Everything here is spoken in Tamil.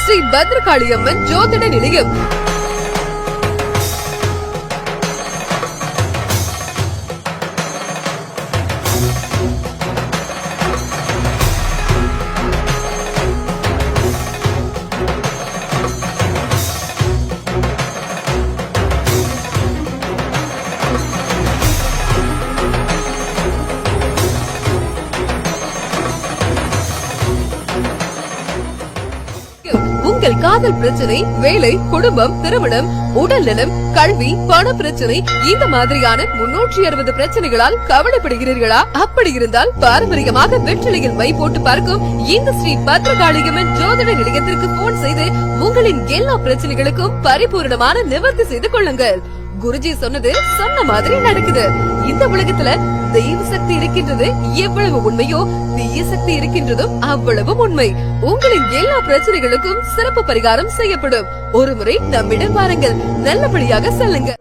ஸ்ரீ பத்ரகாளியம்மன் ஜோதிட நிலையம். உங்கள் காதல் பிரச்சனை, வேலை, குடும்பம், திருமணம், உடல் நலம், கல்வி, பண பிரச்சனை, இந்த மாதிரியான 360 பிரச்சனைகளால் கவலைப்படுகிறீர்களா? அப்படி இருந்தால் பாரம்பரியமாக வெற்றிலையில் மை போட்டு பார்க்கும் இந்த ஸ்ரீ பத்ரகாளியம்மன் ஜோதிட நிலையத்திற்கு போன் செய்து உங்களின் எல்லா பிரச்சனைகளுக்கும் பரிபூர்ணமான நிவர்த்தி செய்து கொள்ளுங்கள். குருஜி சொன்னது சொன்ன மாதிரி நடக்குது. இந்த உலகத்துல தெய்வ சக்தி இருக்கின்றது எவ்வளவு உண்மையோ, தீய சக்தி இருக்கின்றதும் அவ்வளவு உண்மை. உங்களின் எல்லா பிரச்சனைகளுக்கும் சிறப்பு பரிகாரம் செய்யப்படும். ஒருமுறை நம்மிடம் வாருங்கள், நல்லபடியாக செல்லுங்க.